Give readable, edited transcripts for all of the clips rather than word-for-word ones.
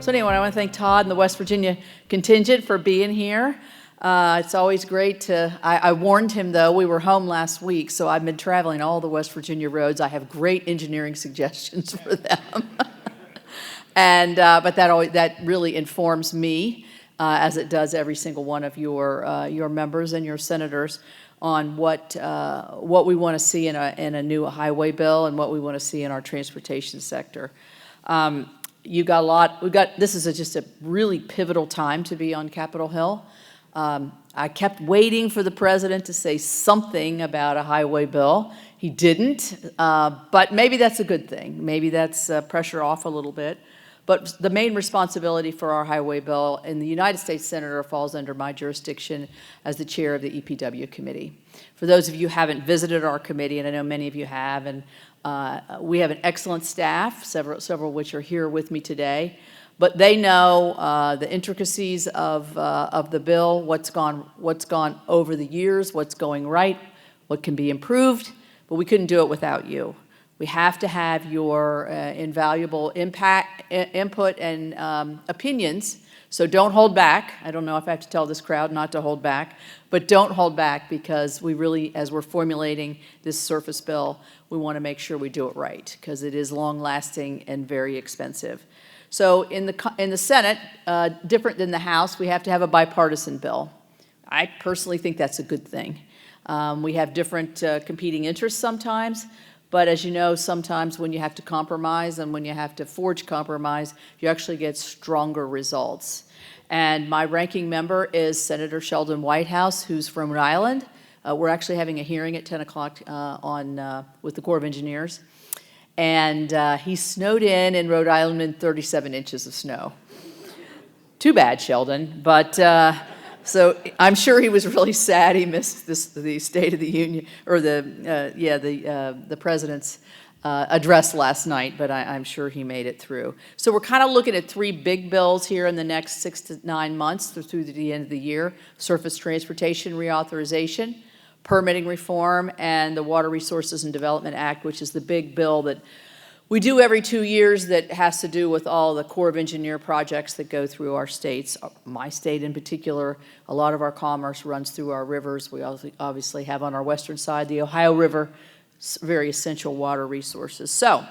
So anyway, I want to thank Todd and the West Virginia contingent for being here. It's always great to, I warned him though, we were home last week, so I've been traveling all the West Virginia roads. I have great engineering suggestions for them. But that really informs me, as it does every single one of your members and your senators, on what we want to see in a new highway bill and what we want to see in our transportation sector. You got a lot. This is just a really pivotal time to be on Capitol Hill. I kept waiting for the president to say something about a highway bill. He didn't, but maybe that's a good thing. Maybe that's pressure off a little bit. But the main responsibility for our highway bill in the United States Senator falls under my jurisdiction as the chair of the EPW committee. For those of you who haven't visited our committee, and I know many of you have, and we have an excellent staff, several of which are here with me today, but they know the intricacies of the bill, what's gone over the years, what's going right, what can be improved, but we couldn't do it without you. We have to have your invaluable input and opinions, so don't hold back. I don't know if I have to tell this crowd not to hold back, but don't hold back, because we really, as we're formulating this surface bill, we want to make sure we do it right, because it is long-lasting and very expensive. So in the Senate, different than the House, we have to have a bipartisan bill. I personally think that's a good thing. We have different competing interests sometimes, but as you know, sometimes when you have to compromise and when you have to forge compromise, you actually get stronger results. And my ranking member is Senator Sheldon Whitehouse, who's from Rhode Island. We're actually having a hearing at 10 o'clock with the Corps of Engineers. And he snowed in Rhode Island in 37 inches of snow. Too bad, Sheldon, but so I'm sure he was really sad he missed the State of the Union, or the President's address last night, but I'm sure he made it through. So we're kind of looking at three big bills here in the next 6 to 9 months through the end of the year: surface transportation reauthorization, permitting reform, and the Water Resources and Development Act, which is the big bill that we do every 2 years that has to do with all the Corps of Engineer projects that go through our states. My state in particular, a lot of our commerce runs through our rivers. We obviously have on our western side the Ohio River, very essential water resources. So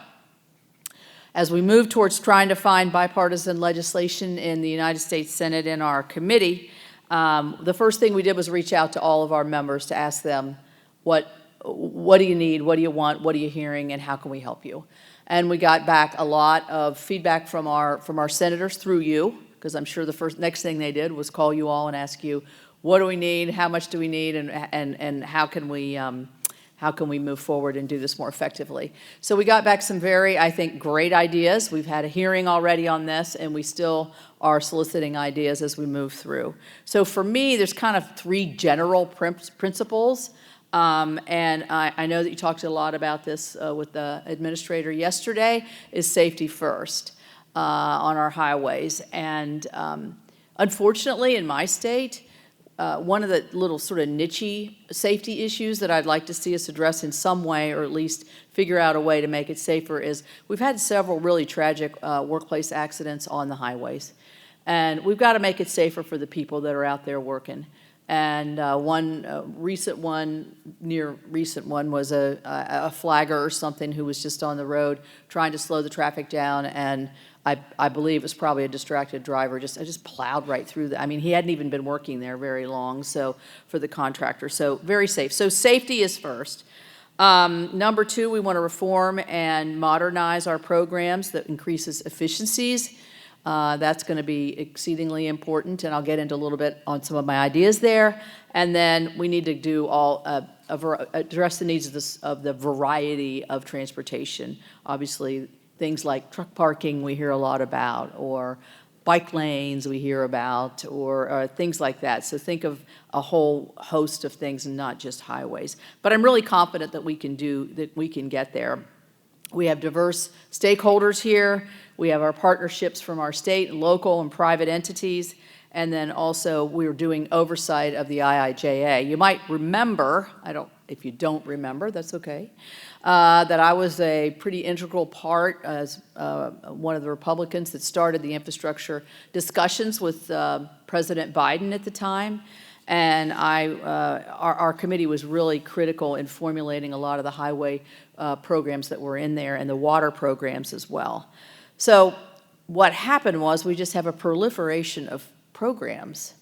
as we move towards trying to find bipartisan legislation in the United States Senate in our committee, the first thing we did was reach out to all of our members to ask them, what do you need, what do you want, what are you hearing, and how can we help you? And we got back a lot of feedback from our senators through you, because I'm sure the next thing they did was call you all and ask you, what do we need, how much do we need, and how can we move forward and do this more effectively? So we got back some very, I think, great ideas. We've had a hearing already on this, and we still are soliciting ideas as we move through. So for me, there's kind of three general principles. And I know that you talked a lot about this with the administrator yesterday, is safety first on our highways. And unfortunately, in my state, one of the little sort of niche safety issues that I'd like to see us address in some way, or at least figure out a way to make it safer, is we've had several really tragic workplace accidents on the highways. And we've got to make it safer for the people that are out there working. And one recent one was a flagger or something who was just on the road trying to slow the traffic down, and I believe it was probably a distracted driver. Just plowed right through I mean, he hadn't even been working there very long, so for the contractor. So very safe. So safety is first. Number two, we want to reform and modernize our programs that increases efficiencies. That's going to be exceedingly important, and I'll get into a little bit on some of my ideas there. And then we need to do address the needs of the variety of transportation. Obviously, things like truck parking we hear a lot about, or bike lanes we hear about, or things like that. So think of a whole host of things and not just highways. But I'm really confident that we can get there. We have diverse stakeholders here. We have our partnerships from our state, local, and private entities. And then also we're doing oversight of the IIJA. You might remember, I don't if you don't remember, that's okay, that I was a pretty integral part as one of the Republicans that started the infrastructure discussions with President Biden at the time. And our committee was really critical in formulating a lot of the highway programs that were in there and the water programs as well. So what happened was we just have a proliferation of programs,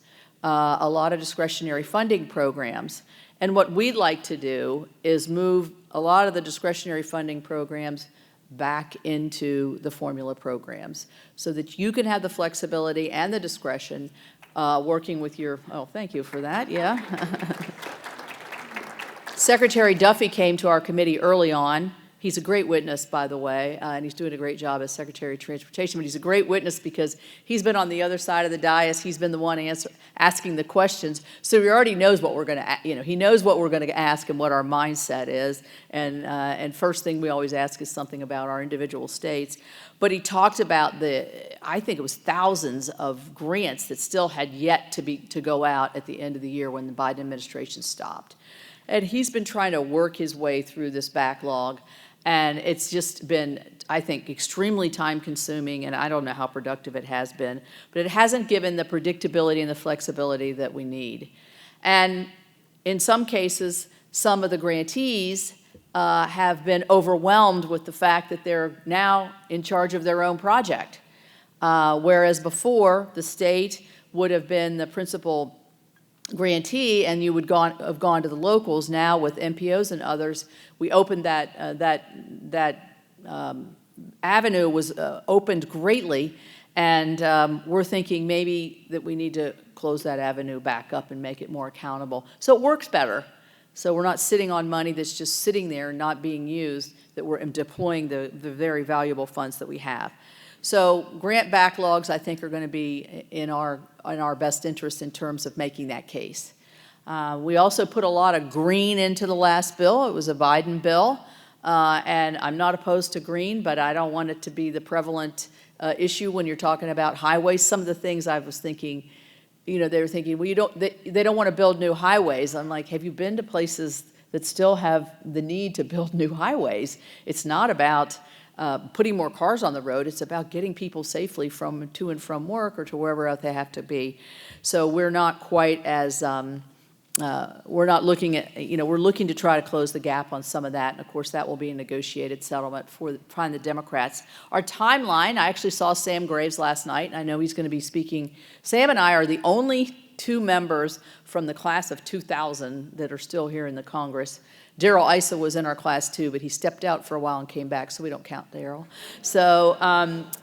a lot of discretionary funding programs. And what we'd like to do is move a lot of the discretionary funding programs back into the formula programs so that you can have the flexibility and the discretion working with your, oh, thank you for that, yeah. Secretary Duffy came to our committee early on. He's a great witness, by the way, and he's doing a great job as Secretary of Transportation, but he's a great witness because he's been on the other side of the dais. He's been the one asking the questions, so he already knows what we're going to, he knows what we're going to ask and what our mindset is, and first thing we always ask is something about our individual states. But he talked about I think it was thousands of grants that still had yet to go out at the end of the year when the Biden administration stopped. And he's been trying to work his way through this backlog. And it's just been, I think, extremely time-consuming, and I don't know how productive it has been, but it hasn't given the predictability and the flexibility that we need. And in some cases, some of the grantees have been overwhelmed with the fact that they're now in charge of their own project, whereas before, the state would have been the principal grantee, and you would have gone to the locals. Now with MPOs and others, we opened that avenue was opened greatly, and we're thinking maybe that we need to close that avenue back up and make it more accountable so it works better. So we're not sitting on money that's just sitting there and not being used, that we're deploying the very valuable funds that we have. So grant backlogs, I think, are going to be in our best interest in terms of making that case. We also put a lot of green into the last bill. It was a Biden bill, and I'm not opposed to green, but I don't want it to be the prevalent issue when you're talking about highways. Some of the things I was thinking, they were thinking, well, they don't want to build new highways. I'm like, have you been to places that still have the need to build new highways? It's not about putting more cars on the road. It's about getting people safely to and from work or to wherever else they have to be. So we're not quite as, we're not looking at, we're looking to try to close the gap on some of that. And of course, that will be a negotiated settlement for the Democrats. Our timeline, I actually saw Sam Graves last night, and I know he's going to be speaking. Sam and I are the only two members from the class of 2000 that are still here in the Congress. Darrell Issa was in our class too, but he stepped out for a while and came back, so we don't count Darrell. So,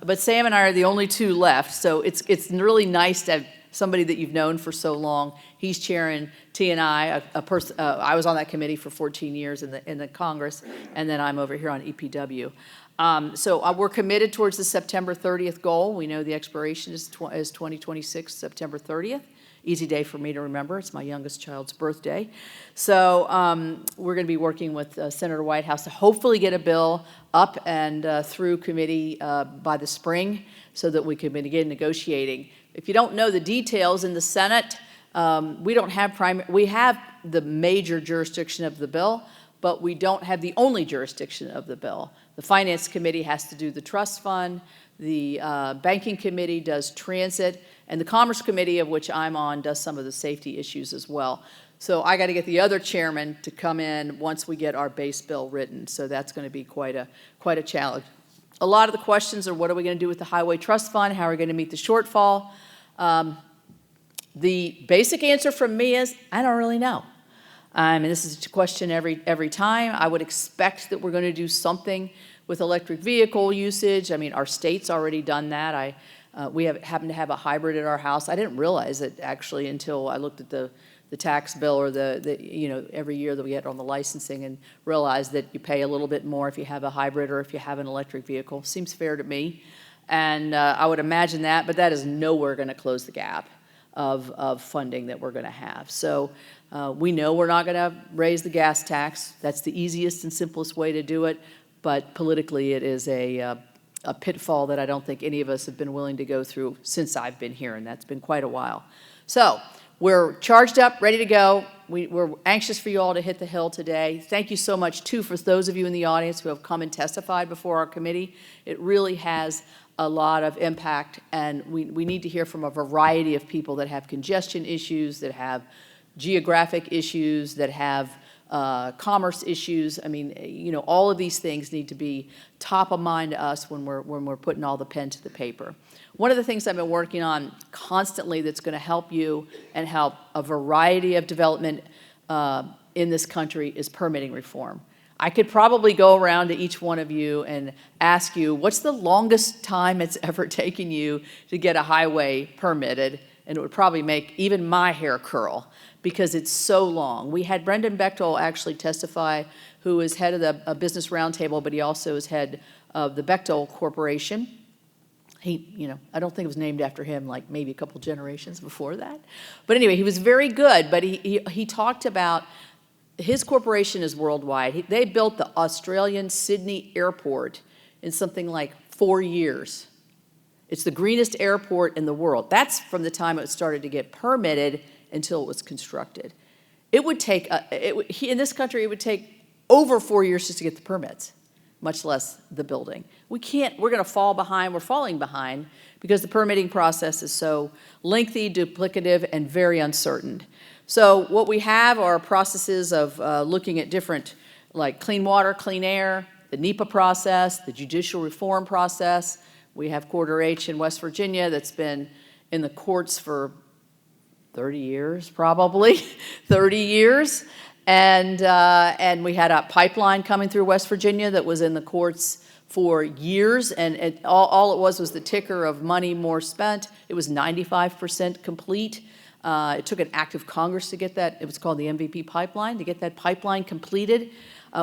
but Sam and I are the only two left, so it's really nice to have somebody that you've known for so long. He's chairing T&I, I was on that committee for 14 years in the Congress, and then I'm over here on EPW. So we're committed towards the September 30th goal. We know the expiration is 2026, September 30th. Easy day for me to remember. It's my youngest child's birthday. So we're going to be working with Senator Whitehouse to hopefully get a bill up and through committee by the spring so that we can begin negotiating. If you don't know the details in the Senate, we have the major jurisdiction of the bill, but we don't have the only jurisdiction of the bill. The Finance Committee has to do the trust fund, the Banking Committee does transit, and the Commerce Committee, of which I'm on, does some of the safety issues as well. So I got to get the other chairman to come in once we get our base bill written. So that's going to be quite a challenge. A lot of the questions are, what are we going to do with the Highway Trust Fund? How are we going to meet the shortfall? The basic answer from me is, I don't really know. And this is a question every time. I would expect that we're going to do something with electric vehicle usage. I mean, our state's already done that. We happen to have a hybrid at our house. I didn't realize it actually until I looked at the tax bill or every year that we get on the licensing and realized that you pay a little bit more if you have a hybrid or if you have an electric vehicle. Seems fair to me. And I would imagine that, but that is nowhere going to close the gap of funding that we're going to have. So we know we're not going to raise the gas tax. That's the easiest and simplest way to do it. But politically, it is a pitfall that I don't think any of us have been willing to go through since I've been here, and that's been quite a while. So we're charged up, ready to go. we're anxious for you all to hit the Hill today. Thank you so much, too, for those of you in the audience who have come and testified before our committee. It really has a lot of impact, and we need to hear from a variety of people that have congestion issues, that have geographic issues, that have commerce issues. I mean, you know, all of these things need to be top of mind to us when we're putting all the pen to the paper. One of the things I've been working on constantly that's going to help you and help a variety of development in this country is permitting reform. I could probably go around to each one of you and ask you, what's the longest time it's ever taken you to get a highway permitted? And it would probably make even my hair curl, because it's so long. We had Brendan Bechtel actually testify, who is head of the Business Roundtable, but he also is head of the Bechtel Corporation. He, you know, I don't think it was named after him, like maybe a couple generations before that. But anyway, he was very good, but he talked about his corporation is worldwide. They built the Australian Sydney airport in something like 4 years. It's the greenest airport in the world. That's from the time it started to get permitted until it was constructed. It would take, in this country, it would take over 4 years just to get the permits, much less the building. We're going to fall behind, we're falling behind, because the permitting process is so lengthy, duplicative, and very uncertain. So what we have are processes of looking at different, like clean water, clean air, the NEPA process, the judicial reform process. We have Quarter H in West Virginia that's been in the courts for 30 years, probably, 30 years. And we had a pipeline coming through West Virginia that was in the courts for years, and all it was the ticker of money more spent. It was 95% complete. It took an act of Congress to get that. It was called the MVP pipeline, to get that pipeline completed.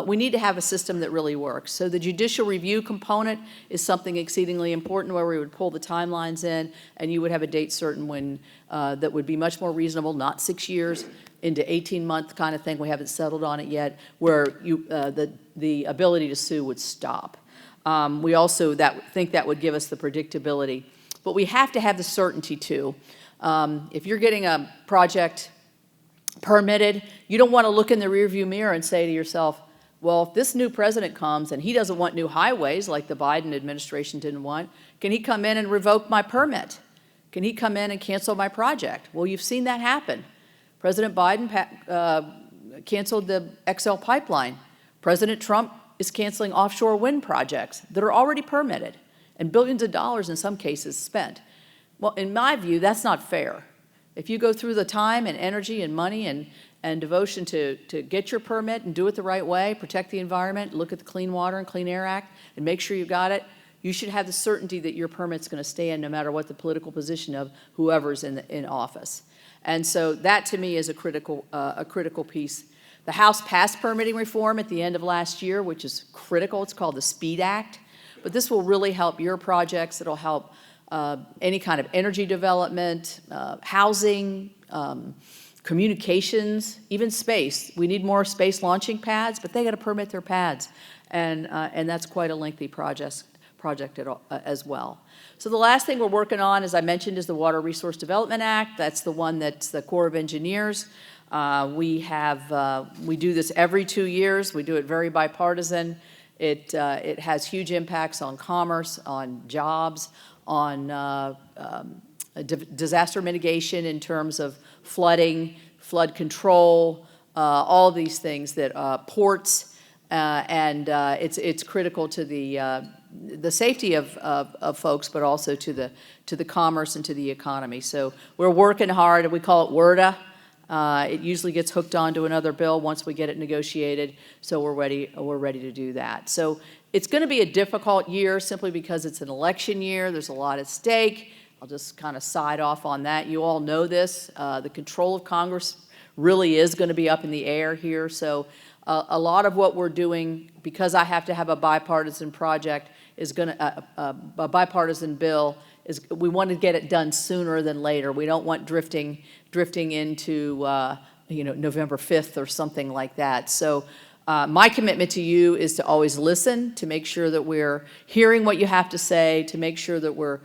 We need to have a system that really works. So the judicial review component is something exceedingly important, where we would pull the timelines in, and you would have a date certain when that would be much more reasonable, not 6 years into 18-month kind of thing. We haven't settled on it yet, where the ability to sue would stop. We also think that would give us the predictability. But we have to have the certainty, too. If you're getting a project permitted, you don't want to look in the rearview mirror and say to yourself, well, if this new president comes and he doesn't want new highways like the Biden administration didn't want, can he come in and revoke my permit? Can he come in and cancel my project? Well, you've seen that happen. President Biden canceled the XL pipeline. President Trump is canceling offshore wind projects that are already permitted and billions of dollars in some cases spent. Well, in my view, that's not fair. If you go through the time and energy and money and devotion to get your permit and do it the right way, protect the environment, look at the Clean Water and Clean Air Act, and make sure you got it, you should have the certainty that your permit's going to stay in no matter what the political position of whoever's in office. And so that, to me, is a critical piece. The House passed permitting reform at the end of last year, which is critical. It's called the SPEED Act. But this will really help your projects. It'll help any kind of energy development, housing, communications, even space. We need more space launching pads, but they got to permit their pads. And that's quite a lengthy project as well. So the last thing we're working on, as I mentioned, is the Water Resource Development Act. That's the one that's the Corps of Engineers. We do this every 2 years. We do it very bipartisan. It has huge impacts on commerce, on jobs, on disaster mitigation in terms of flooding, flood control, all of these things that ports, and it's critical to the safety of folks, but also to the commerce and to the economy. So we're working hard, and we call it WRDA. It usually gets hooked onto another bill once we get it negotiated, so we're ready to do that. So it's going to be a difficult year simply because it's an election year. There's a lot at stake. I'll just kind of side off on that. You all know this. The control of Congress really is going to be up in the air here. So a lot of what we're doing, because I have to have a bipartisan project, is going to a bipartisan bill. We want to get it done sooner than later. We don't want drifting into November 5th or something like that. So my commitment to you is to always listen, to make sure that we're hearing what you have to say, to make sure that we're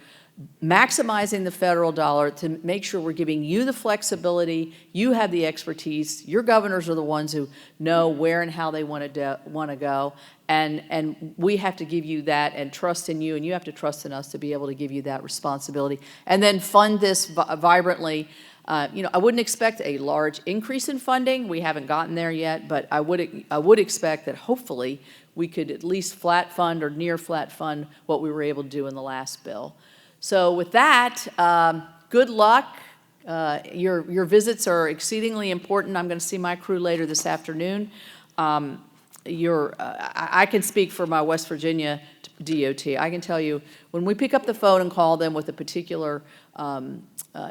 maximizing the federal dollar to make sure we're giving you the flexibility, you have the expertise, your governors are the ones who know where and how they want to go, and we have to give you that and trust in you, and you have to trust in us to be able to give you that responsibility, and then fund this vibrantly. I wouldn't expect a large increase in funding. We haven't gotten there yet, but I would expect that hopefully we could at least flat fund or near flat fund what we were able to do in the last bill. So with that, good luck. Your visits are exceedingly important. I'm going to see my crew later this afternoon. I can speak for my West Virginia DOT. I can tell you, when we pick up the phone and call them with a particular,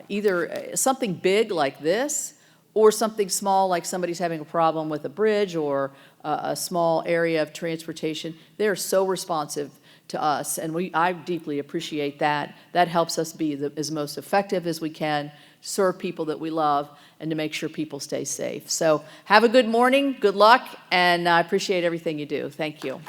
either something big like this, or something small like somebody's having a problem with a bridge or a small area of transportation, they're so responsive to us, and I deeply appreciate that. That helps us be as most effective as we can, serve people that we love, and to make sure people stay safe. So have a good morning, good luck, and I appreciate everything you do. Thank you.